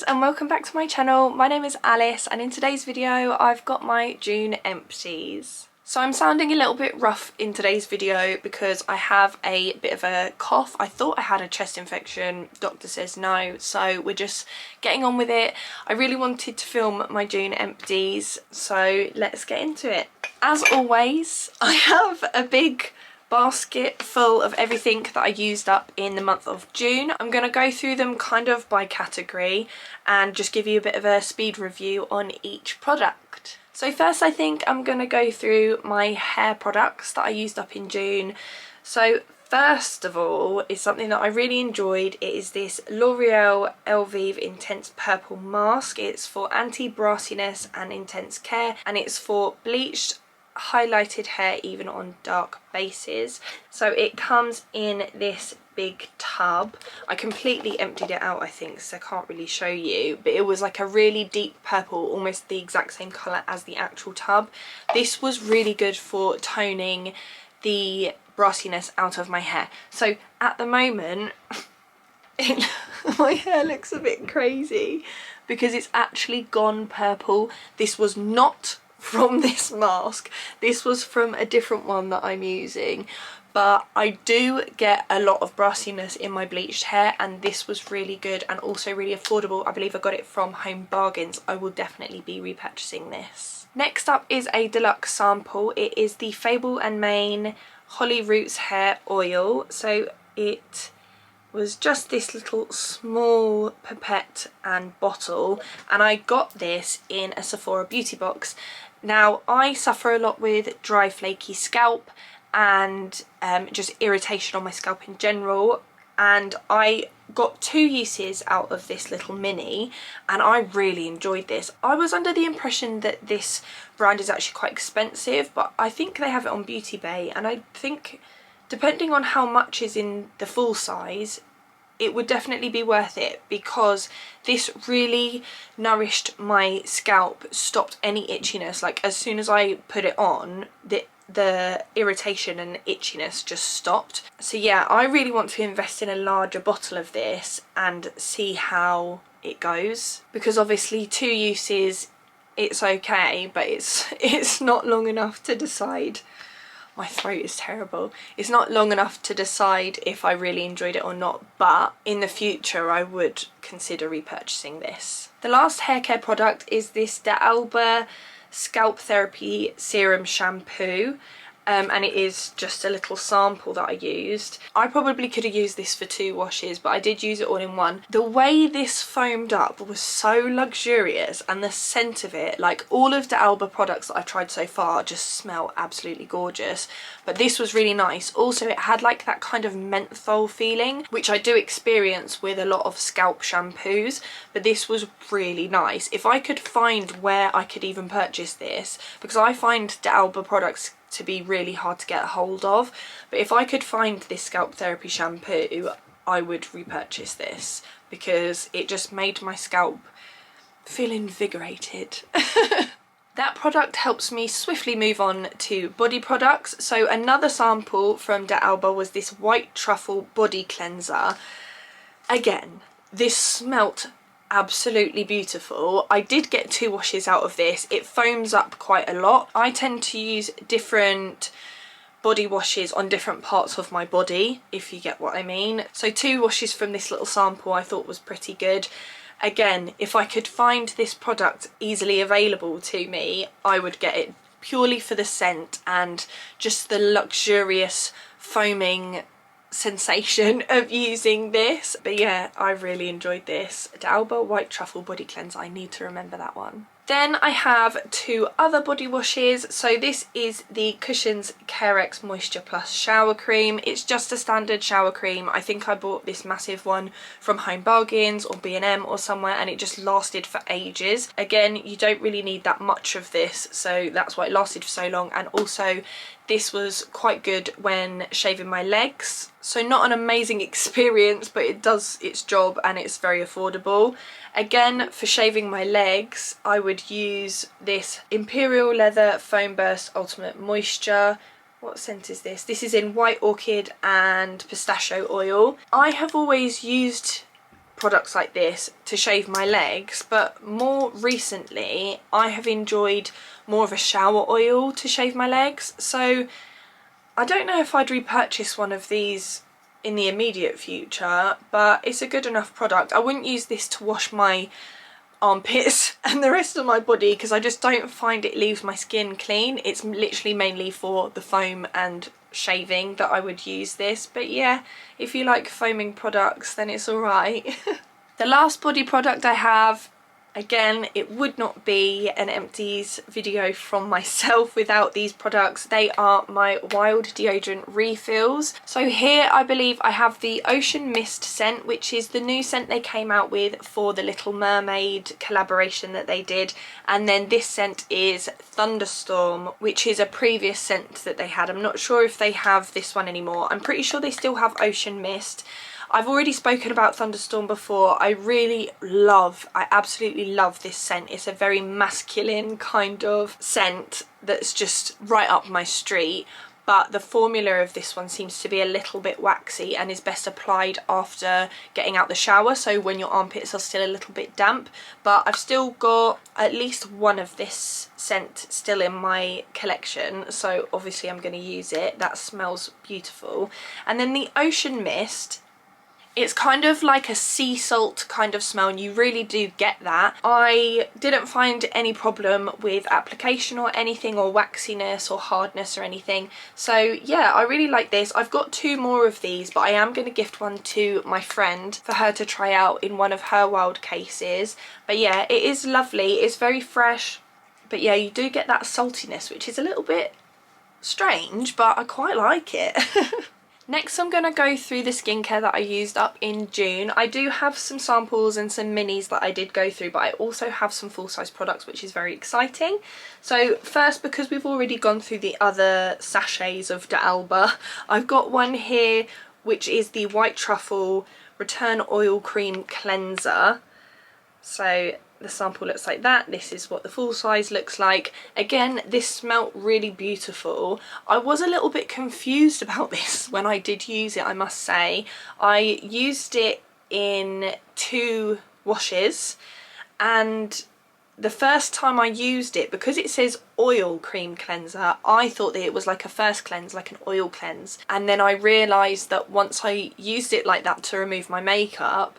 guys, and welcome back to my channel. My name is Alice, and in today's video I've got my June empties. So I'm sounding a little bit rough in today's video because I have a bit of a cough. I thought I had a chest infection, doctor says no, so we're just getting on with it. I really wanted to film my June empties, so let's get into it. As always, I have a big basket full of everything that I used up in the month of June. I'm going to go through them kind of by category and just give you a bit of a speed review on each product. So first I think I'm going to go through my hair products that I used up in June. So first of all is something that I really enjoyed. It is this L'Oreal Elvive Intense Purple Mask. It's for anti-brassiness and intense care, and it's for bleached highlighted hair even on dark bases. So it comes in this big tub. I completely emptied it out I think, so I can't really show you, but it was like a really deep purple, almost the exact same colour as the actual tub. This was really good for toning the brassiness out of my hair. So at the moment my hair looks a bit crazy because it's actually gone purple. This was not from this mask, this was from a different one that I'm using, but I do get a lot of brassiness in my bleached hair, and this was really good and also really affordable. I believe I got it from Home Bargains. I will definitely be repurchasing this. Next up is a deluxe sample. It is the Fable and Mane Holly Roots Hair Oil. So it was just this little small pipette and bottle, and I got this in a Sephora beauty box. Now I suffer a lot with dry flaky scalp and just irritation on my scalp in general, and I got 2 uses out of this little mini and I really enjoyed this. I was under the impression that this brand is actually quite expensive, but I think they have it on Beauty Bay, and I think depending on how much is in the full size, it would definitely be worth it, because this really nourished my scalp, stopped any itchiness. Like as soon as I put it on, the irritation and itchiness just stopped. So yeah, I really want to invest in a larger bottle of this and see how it goes, because obviously 2 uses, it's okay, but it's not long enough to decide. My throat is terrible. It's not long enough to decide if I really enjoyed it or not, but in the future I would consider repurchasing this. The last hair care product is this D'Alba Scalp Therapy Serum Shampoo. And it is just a little sample that I used. I probably could have used this for 2 washes, but I did use it all in one. The way this foamed up was so luxurious, and the scent of it, like all of the D'Alba products that I've tried so far just smell absolutely gorgeous, but this was really nice. Also it had like that kind of menthol feeling, which I do experience with a lot of scalp shampoos, but this was really nice. If I could find where I could even purchase this, because I find D'Alba products to be really hard to get a hold of, but if I could find this scalp therapy shampoo I would repurchase this, because it just made my scalp feel invigorated. That product helps me swiftly move on to body products. So another sample from D'Alba was this White Truffle Body Cleanser. Again, this smelt absolutely beautiful. I did get 2 washes out of this. It foams up quite a lot. I tend to use different body washes on different parts of my body, if you get what I mean. So 2 washes from this little sample I thought was pretty good. Again, if I could find this product easily available to me, I would get it purely for the scent and just the luxurious foaming sensation of using this. But yeah, I really enjoyed this D'Alba White Truffle Body Cleanser. I need to remember that one. Then I have 2 other body washes. So this is the Cushion's Carex Moisture Plus Shower Cream. It's just a standard shower cream. I think I bought this massive one from Home Bargains or B&M or somewhere, and it just lasted for ages. Again, you don't really need that much of this, so that's why it lasted for so long. And also this was quite good when shaving my legs. So not an amazing experience, but it does its job and it's very affordable. Again, for shaving my legs, I would use this Imperial Leather Foam Burst Ultimate Moisture. What scent is this? This is in White Orchid and Pistachio Oil. I have always used products like this to shave my legs, but more recently I have enjoyed more of a shower oil to shave my legs. So I don't know if I'd repurchase one of these in the immediate future, but it's a good enough product. I wouldn't use this to wash my armpits and the rest of my body because I just don't find it leaves my skin clean. It's literally mainly for the foam and shaving that I would use this, but yeah, if you like foaming products then it's alright. The last body product I have, again, it would not be an Empties video from myself without these products. They are my Wild deodorant refills. So here I believe I have the Ocean Mist scent, which is the new scent they came out with for the Little Mermaid collaboration that they did, and then this scent is Thunderstorm, which is a previous scent that they had. I'm not sure if they have this one anymore. I'm pretty sure they still have Ocean Mist. I've already spoken about Thunderstorm before. I absolutely love this scent. It's a very masculine kind of scent that's just right up my street, but the formula of this one seems to be a little bit waxy and is best applied after getting out the shower, so when your armpits are still a little bit damp. But I've still got at least one of this scent still in my collection, so obviously I'm going to use it. That smells beautiful. And then the Ocean Mist, it's kind of like a sea salt kind of smell, and you really do get that. I didn't find any problem with application or anything, or waxiness or hardness or anything. So yeah, I really like this. I've got 2 more of these, but I am going to gift one to my friend for her to try out in one of her Wild cases. But yeah, it is lovely. It's very fresh. But yeah, you do get that saltiness, which is a little bit strange, but I quite like it. Next I'm going to go through the skincare that I used up in June. I do have some samples and some minis that I did go through, but I also have some full-size products, which is very exciting. So first, because we've already gone through the other sachets of D'Alba, I've got one here which is the White Truffle Return Oil Cream Cleanser. So the sample looks like that. This is what the full size looks like. Again, this smelled really beautiful. I was a little bit confused about this when I did use it, I must say. I used it in 2 washes, and the first time I used it, because it says oil cream cleanser, I thought that it was like a first cleanse, like an oil cleanse. And then I realised that once I used it like that to remove my makeup,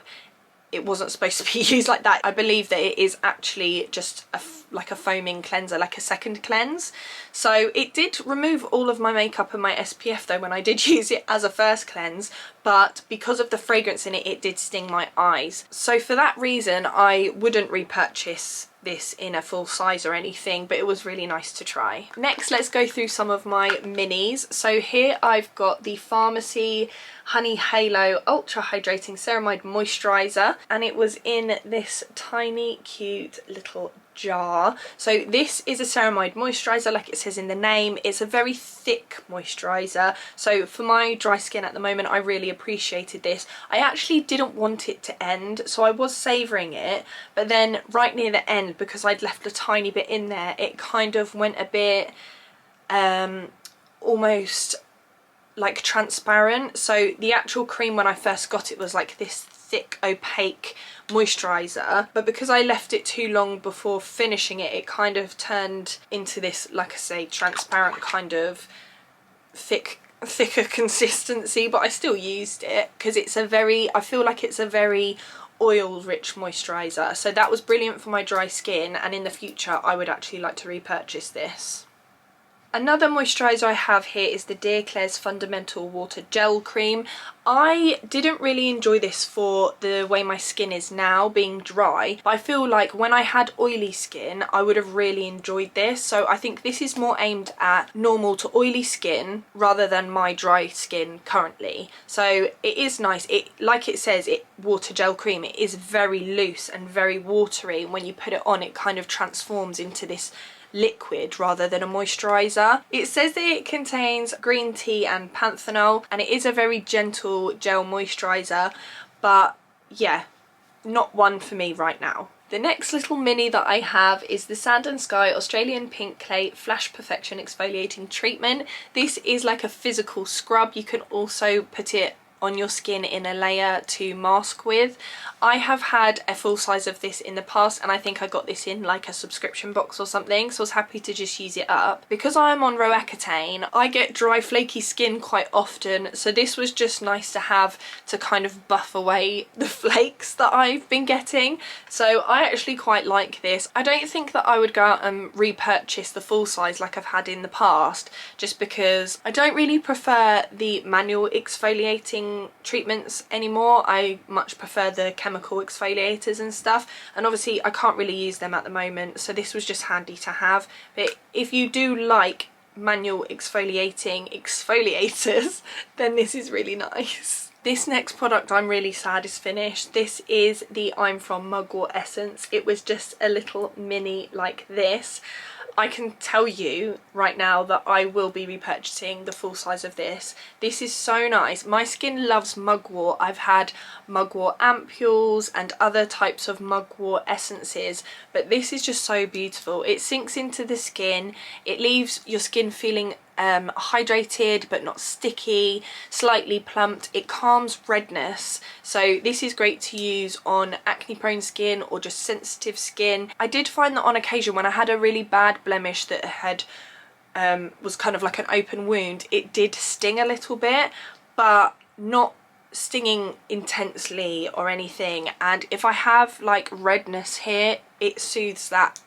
it wasn't supposed to be used like that. I believe that it is actually just like a foaming cleanser, like a second cleanse. So it did remove all of my makeup and my SPF though when I did use it as a first cleanse, but because of the fragrance in it, it did sting my eyes. So for that reason, I wouldn't repurchase this in a full size or anything, but it was really nice to try. Next, let's go through some of my minis. So here I've got the Pharmacy Honey Halo Ultra Hydrating Ceramide Moisturiser, and it was in this tiny cute little jar. So this is a ceramide moisturiser, like it says in the name. It's a very thick moisturiser, so for my dry skin at the moment I really appreciated this. I actually didn't want it to end, so I was savouring it, but then right near the end, because I'd left a tiny bit in there, it kind of went a bit almost like transparent. So the actual cream when I first got it was like this thick opaque moisturiser, but because I left it too long before finishing it, it kind of turned into this, like I say, transparent kind of thicker consistency. But I still used it because it's a very, I feel like it's a very oil rich moisturiser, so that was brilliant for my dry skin, and in the future I would actually like to repurchase this. Another moisturiser I have here is the Dear Klairs Fundamental Water Gel Cream. I didn't really enjoy this for the way my skin is now, being dry, but I feel like when I had oily skin I would have really enjoyed this. So I think this is more aimed at normal to oily skin rather than my dry skin currently. So it is nice. It, like it says, it water gel cream, it is very loose and very watery, and when you put it on it kind of transforms into this liquid rather than a moisturiser. It says that it contains green tea and panthenol, and it is a very gentle gel moisturiser, but yeah, not one for me right now. The next little mini that I have is the Sand and Sky Australian Pink Clay Flash Perfection Exfoliating Treatment. This is like a physical scrub. You can also put it on your skin in a layer to mask with. I have had a full size of this in the past, and I think I got this in like a subscription box or something, so I was happy to just use it up. Because I'm on Roaccutane, I get dry flaky skin quite often, so this was just nice to have to kind of buff away the flakes that I've been getting. So I actually quite like this. I don't think that I would go out and repurchase the full size like I've had in the past, just because I don't really prefer the manual exfoliating treatments anymore. I much prefer the chemical exfoliators and stuff, and obviously I can't really use them at the moment, so this was just handy to have. But if you do like manual exfoliators, then this is really nice. This next product I'm really sad is finished. This is the I'm From Mugwort Essence. It was just a little mini like this. I can tell you right now that I will be repurchasing the full size of this. This is so nice. My skin loves mugwort. I've had mugwort ampules and other types of mugwort essences, but this is just so beautiful. It sinks into the skin. It leaves your skin feeling hydrated but not sticky, slightly plumped. It calms redness, so this is great to use on acne prone skin or just sensitive skin. I did find that on occasion when I had a really bad blemish that had was kind of like an open wound, it did sting a little bit, but not stinging intensely or anything. And if I have like redness here, it soothes that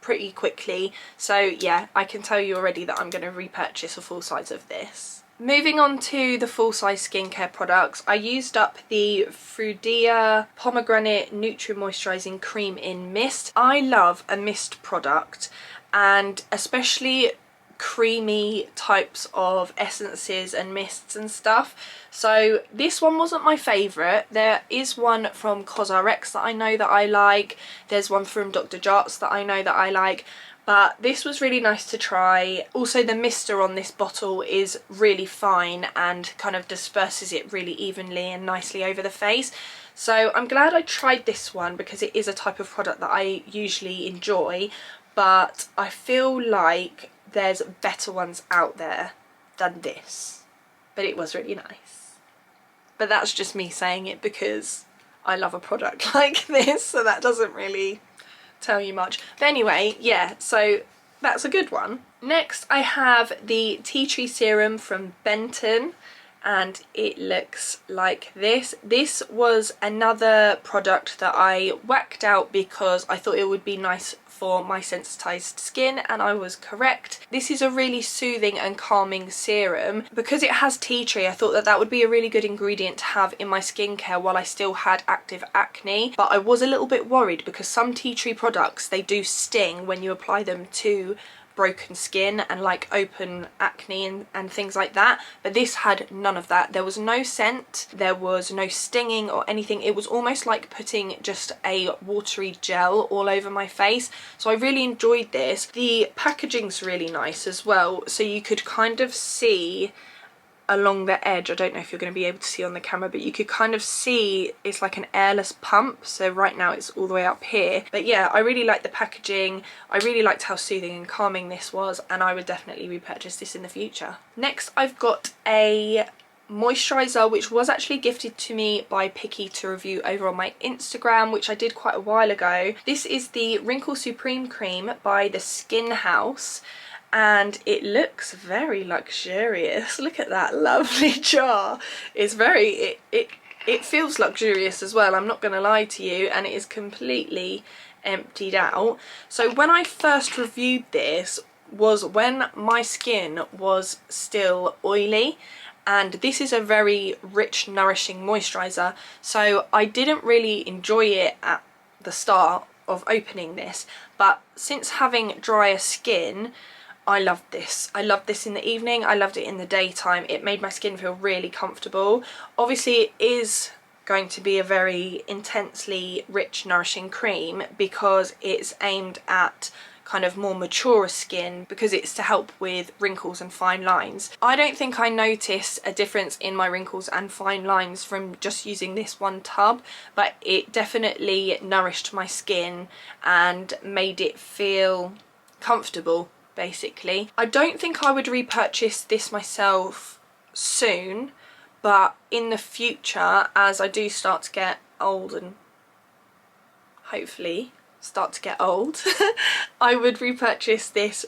pretty quickly. So yeah, I can tell you already that I'm going to repurchase a full size of this. Moving on to the full size skincare products, I used up the Frudia Pomegranate Nutri Moisturising Cream in Mist. I love a mist product, and especially creamy types of essences and mists and stuff. So this one wasn't my favourite. There is one from CosRx that I know that I like. There's one from Dr. Jart's that I know that I like. But this was really nice to try. Also, the mister on this bottle is really fine and kind of disperses it really evenly and nicely over the face. So I'm glad I tried this one because it is a type of product that I usually enjoy. But I feel like there's better ones out there than this. But it was really nice. But that's just me saying it because I love a product like this, so that doesn't really tell you much. But anyway, yeah, so that's a good one. Next I have the Tea Tree Serum from Benton, and it looks like this. This was another product that I whacked out because I thought it would be nice for my sensitized skin, and I was correct. This is a really soothing and calming serum. Because it has tea tree, I thought that that would be a really good ingredient to have in my skincare while I still had active acne. But I was a little bit worried because some tea tree products, they do sting when you apply them to broken skin and like open acne and things like that, but this had none of that. There was no scent, there was no stinging or anything. It was almost like putting just a watery gel all over my face, so I really enjoyed this. The packaging's really nice as well, so you could kind of see along the edge, I don't know if you're going to be able to see on the camera, but you could kind of see it's like an airless pump. So right now it's all the way up here, but yeah, I really liked the packaging. I really liked how soothing and calming this was, and I would definitely repurchase this in the future. Next I've got a moisturiser which was actually gifted to me by Picky to review over on my Instagram, which I did quite a while ago. This is the Wrinkle Supreme Cream by the Skin House, and it looks very luxurious. Look at that lovely jar. It's very, it feels luxurious as well, I'm not going to lie to you, and it is completely emptied out. So when I first reviewed this was when my skin was still oily, and this is a very rich, nourishing moisturiser, so I didn't really enjoy it at the start of opening this, but since having drier skin, I loved this. I loved this in the evening, I loved it in the daytime. It made my skin feel really comfortable. Obviously it is going to be a very intensely rich, nourishing cream because it's aimed at kind of more mature skin, because it's to help with wrinkles and fine lines. I don't think I noticed a difference in my wrinkles and fine lines from just using this one tub, but it definitely nourished my skin and made it feel comfortable, basically. I don't think I would repurchase this myself soon, but in the future, as I do start to get old and hopefully start to get old, I would repurchase this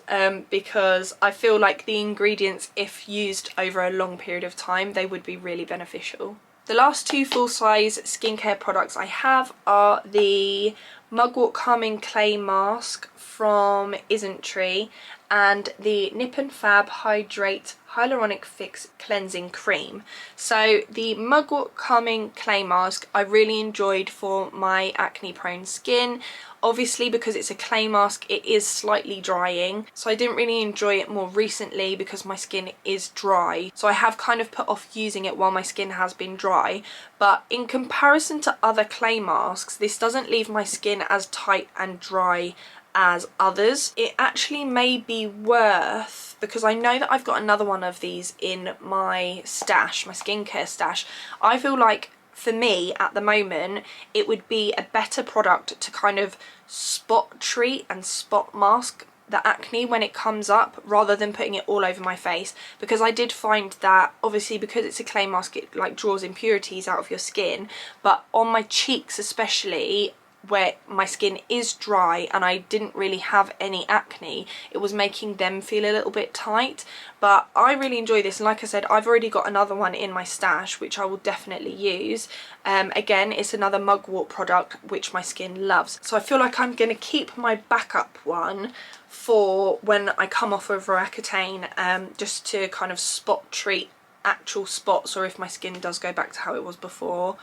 because I feel like the ingredients, if used over a long period of time, they would be really beneficial. The last two full-size skincare products I have are the Mugwort Calming Clay Mask from Isntree and the Nip and Fab Hydrate Hyaluronic Fix Cleansing Cream. So the Mugwort Calming Clay Mask I really enjoyed for my acne prone skin. Obviously, because it's a clay mask, it is slightly drying, so I didn't really enjoy it more recently because my skin is dry. So I have kind of put off using it while my skin has been dry, but in comparison to other clay masks, this doesn't leave my skin as tight and dry as others. It actually may be worth, because I know that I've got another one of these in my stash, my skincare stash. I feel like for me at the moment it would be a better product to kind of spot treat and spot mask the acne when it comes up, rather than putting it all over my face, because I did find that obviously because it's a clay mask it like draws impurities out of your skin, but on my cheeks especially, where my skin is dry and I didn't really have any acne, it was making them feel a little bit tight. But I really enjoy this, and like I said, I've already got another one in my stash which I will definitely use. Again, it's another mugwort product which my skin loves, so I feel like I'm going to keep my backup one for when I come off of Roaccutane, just to kind of spot treat actual spots, or if my skin does go back to how it was before.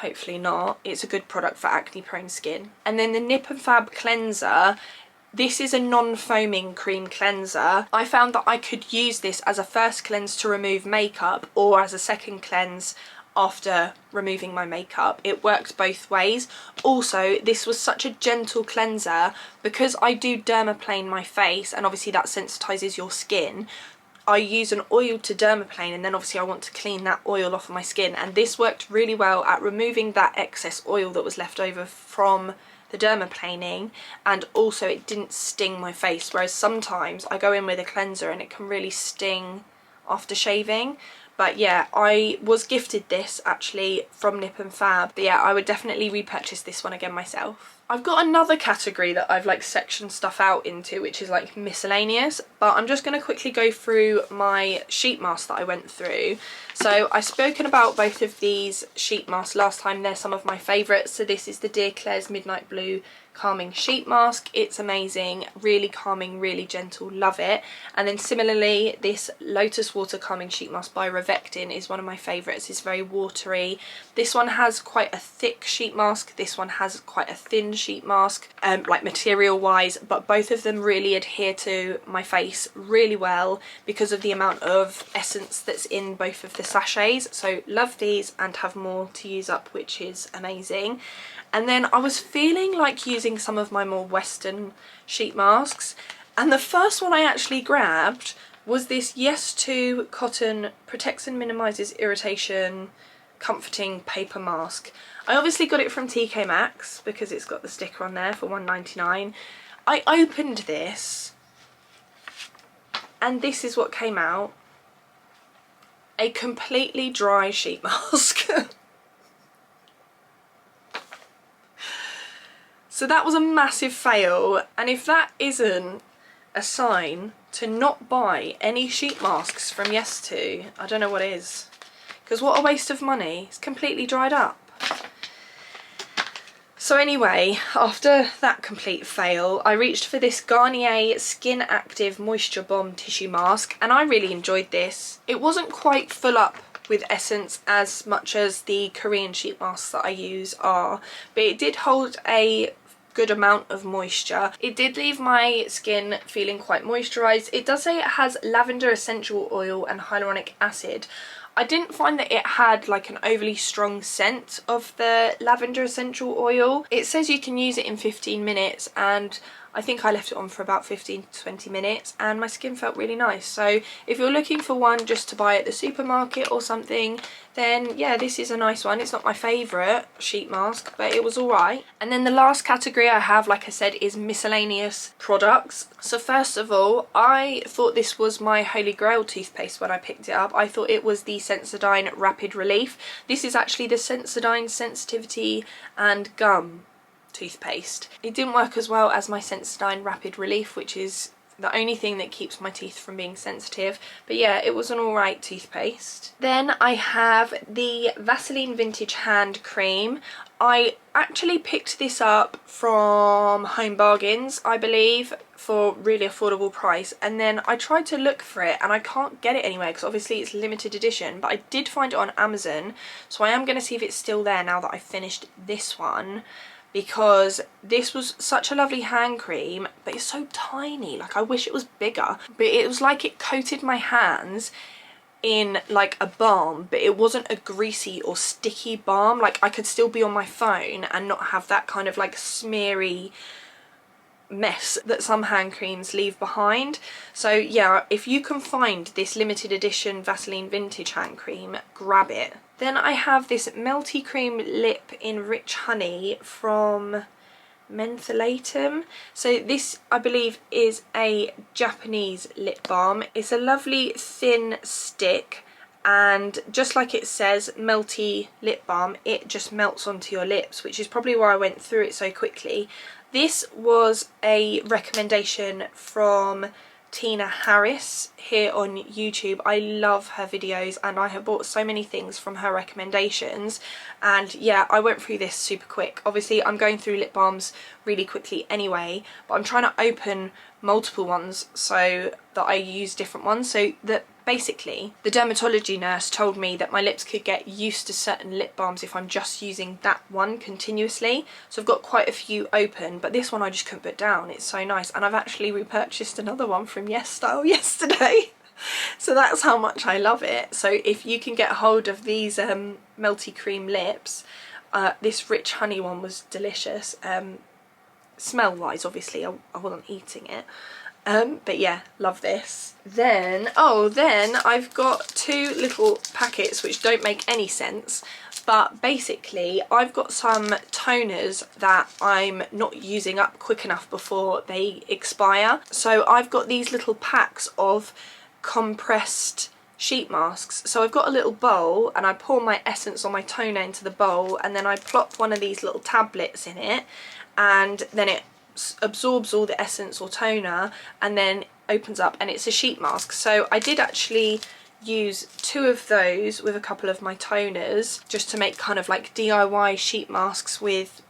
Hopefully not. It's a good product for acne prone skin. And then the Nip and Fab cleanser, this is a non-foaming cream cleanser. I found that I could use this as a first cleanse to remove makeup, or as a second cleanse after removing my makeup. It worked both ways. Also, this was such a gentle cleanser because I do dermaplane my face, and obviously that sensitizes your skin. I use an oil to dermaplane, and then obviously I want to clean that oil off of my skin, and this worked really well at removing that excess oil that was left over from the dermaplaning, and also it didn't sting my face, whereas sometimes I go in with a cleanser and it can really sting after shaving. But yeah, I was gifted this actually from Nip and Fab, but yeah, I would definitely repurchase this one again myself. I've got another category that I've like sectioned stuff out into, which is like miscellaneous, but I'm just going to quickly go through my sheet masks that I went through. So I've spoken about both of these sheet masks last time. They're some of my favourites. So this is the Dear Claire's Midnight Blue Calming Sheet Mask. It's amazing, really calming, really gentle, love it. And then similarly, this Lotus Water Calming Sheet Mask by Revectin is one of my favourites. It's very watery. This one has quite a thick sheet mask, this one has quite a thin sheet mask, like material wise, but both of them really adhere to my face really well because of the amount of essence that's in both of the sachets. So love these and have more to use up, which is amazing. And then I was feeling like using some of my more Western sheet masks, and the first one I actually grabbed was this Yes To Cotton Protects and Minimises Irritation Comforting Paper Mask. I obviously got it from TK Maxx because it's got the sticker on there for $1.99. I opened this and this is what came out. A completely dry sheet mask. So that was a massive fail, and if that isn't a sign to not buy any sheet masks from Yes To, I don't know what is. Because what a waste of money. It's completely dried up. So anyway, after that complete fail, I reached for this Garnier Skin Active Moisture Bomb Tissue Mask, and I really enjoyed this. It wasn't quite full up with essence as much as the Korean sheet masks that I use are, but it did hold a good amount of moisture. It did leave my skin feeling quite moisturised. It does say it has lavender essential oil and hyaluronic acid. I didn't find that it had like an overly strong scent of the lavender essential oil. It says you can use it in 15 minutes, and I think I left it on for about 15 to 20 minutes and my skin felt really nice. So if you're looking for one just to buy at the supermarket or something, then yeah, this is a nice one. It's not my favourite sheet mask, but it was alright. And then the last category I have, like I said, is miscellaneous products. So first of all, I thought this was my holy grail toothpaste when I picked it up. I thought it was the Sensodyne Rapid Relief. This is actually the Sensodyne Sensitivity and Gum toothpaste. It didn't work as well as my Sensodyne Rapid Relief, which is the only thing that keeps my teeth from being sensitive, but yeah, it was an alright toothpaste. Then I have the Vaseline Vintage Hand Cream. I actually picked this up from Home Bargains, I believe, for really affordable price, and then I tried to look for it and I can't get it anywhere because obviously it's limited edition, but I did find it on Amazon, so I am going to see if it's still there now that I've finished this one, because this was such a lovely hand cream, but it's so tiny. Like, I wish it was bigger, but it was like it coated my hands in like a balm, but it wasn't a greasy or sticky balm. Like, I could still be on my phone and not have that kind of like smeary mess that some hand creams leave behind. So yeah, if you can find this limited edition Vaseline Vintage hand cream, grab it. Then I have this Melty Cream Lip in Rich Honey from Mentholatum. So this, I believe, is a Japanese lip balm. It's a lovely thin stick, and just like it says, melty lip balm, it just melts onto your lips, which is probably why I went through it so quickly. This was a recommendation from Tina Harris here on YouTube. I love her videos and I have bought so many things from her recommendations, and yeah, I went through this super quick. Obviously I'm going through lip balms really quickly anyway, but I'm trying to open multiple ones so that I use different ones, so that basically the dermatology nurse told me that my lips could get used to certain lip balms if I'm just using that one continuously. So I've got quite a few open, but this one I just couldn't put down. It's so nice, and I've actually repurchased another one from YesStyle yesterday. So that's how much I love it. So if you can get hold of these Melty Cream lips, this Rich Honey one was delicious. Smell wise, obviously I wasn't eating it. But yeah, love this. Then I've got two little packets which don't make any sense, but basically I've got some toners that I'm not using up quick enough before they expire. So I've got these little packs of compressed sheet masks. So I've got a little bowl and I pour my essence or my toner into the bowl, and then I plop one of these little tablets in it, and then it absorbs all the essence or toner and then opens up and it's a sheet mask. So I did actually use two of those with a couple of my toners just to make kind of like DIY sheet masks with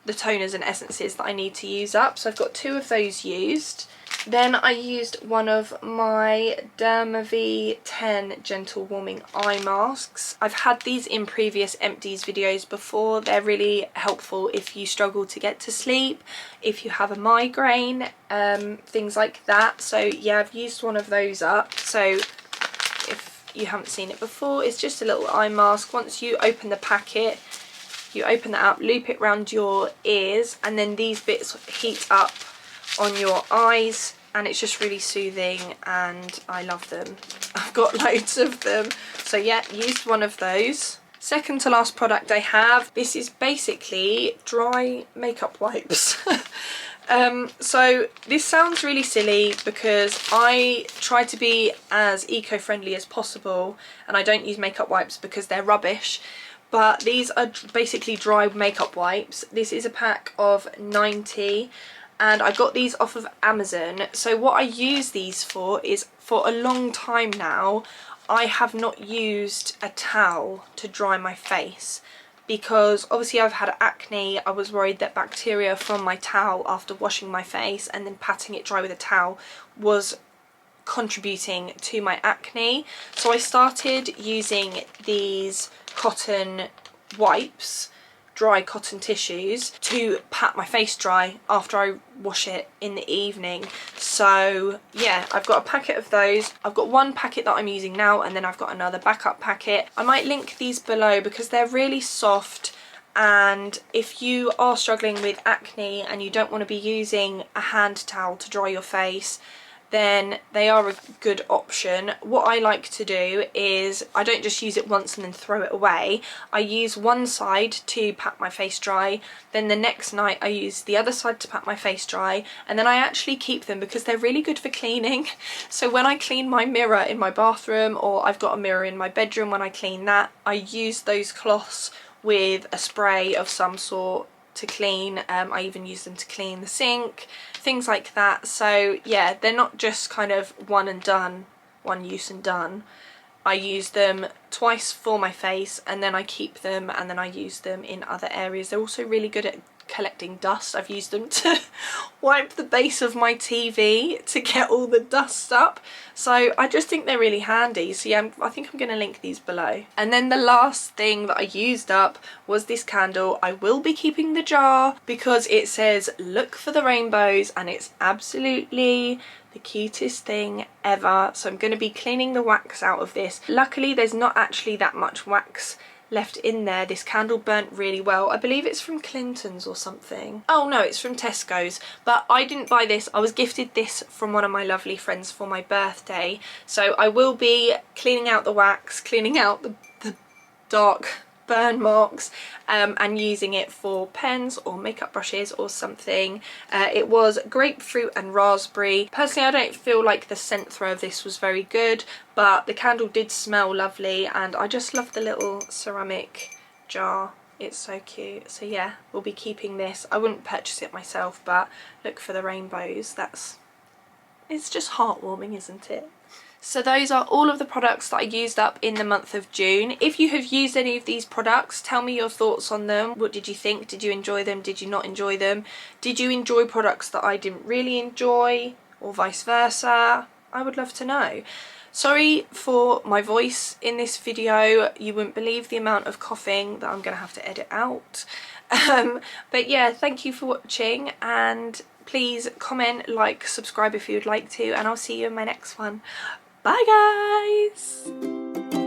the toners and essences that I need to use up. So I've got two of those used. Then I used one of my Derma 10 Gentle Warming Eye Masks. I've had these in previous Empties videos before. They're really helpful if you struggle to get to sleep, if you have a migraine, things like that. So yeah, I've used one of those up. So if you haven't seen it before, it's just a little eye mask. Once you open the packet, you open that up, loop it around your ears, and then these bits heat up on your eyes, and it's just really soothing and I love them. I've got loads of them. So yeah, used one of those. Second to last product I have, this is basically dry makeup wipes. So this sounds really silly because I try to be as eco-friendly as possible and I don't use makeup wipes because they're rubbish. But these are basically dry makeup wipes. This is a pack of 90 and I got these off of Amazon. So what I use these for is, for a long time now, I have not used a towel to dry my face because obviously I've had acne. I was worried that bacteria from my towel after washing my face and then patting it dry with a towel was contributing to my acne. So I started using these cotton wipes, dry cotton tissues, to pat my face dry after I wash it in the evening. So yeah, I've got a packet of those. I've got one packet that I'm using now and then I've got another backup packet. I might link these below because they're really soft And if you are struggling with acne and you don't want to be using a hand towel to dry your face, then they are a good option. What I like to do is I don't just use it once and then throw it away. I use one side to pat my face dry, then the next night I use the other side to pat my face dry, and then I actually keep them because they're really good for cleaning. So when I clean my mirror in my bathroom, or I've got a mirror in my bedroom, when I clean that, I use those cloths with a spray of some sort to clean. I even use them to clean the sink, things like that. So yeah, they're not just kind of one and done, one use and done. I use them twice for my face, and then I keep them, and then I use them in other areas. They're also really good at collecting dust. I've used them to wipe the base of my TV to get all the dust up, so I just think they're really handy. So yeah, I think I'm going to link these below. And then the last thing that I used up was this candle. I will be keeping the jar because it says look for the rainbows, and it's absolutely the cutest thing ever. So I'm going to be cleaning the wax out of this. Luckily there's not actually that much wax left in there. This candle burnt really well. I believe it's from Clinton's or something. Oh no, it's from Tesco's, but I didn't buy this. I was gifted this from one of my lovely friends for my birthday. So I will be cleaning out the wax, cleaning out the dark burn marks, and using it for pens or makeup brushes or something. It was grapefruit and raspberry. Personally, I don't feel like the scent throw of this was very good, but the candle did smell lovely, and I just love the little ceramic jar. It's so cute. So yeah, we'll be keeping this. I wouldn't purchase it myself, but look for the rainbows. It's just heartwarming, isn't it? So those are all of the products that I used up in the month of June. If you have used any of these products, tell me your thoughts on them. What did you think? Did you enjoy them? Did you not enjoy them? Did you enjoy products that I didn't really enjoy, or vice versa? I would love to know. Sorry for my voice in this video. You wouldn't believe the amount of coughing that I'm going to have to edit out. But yeah, thank you for watching, and please comment, like, subscribe if you would like to, and I'll see you in my next one. Bye guys!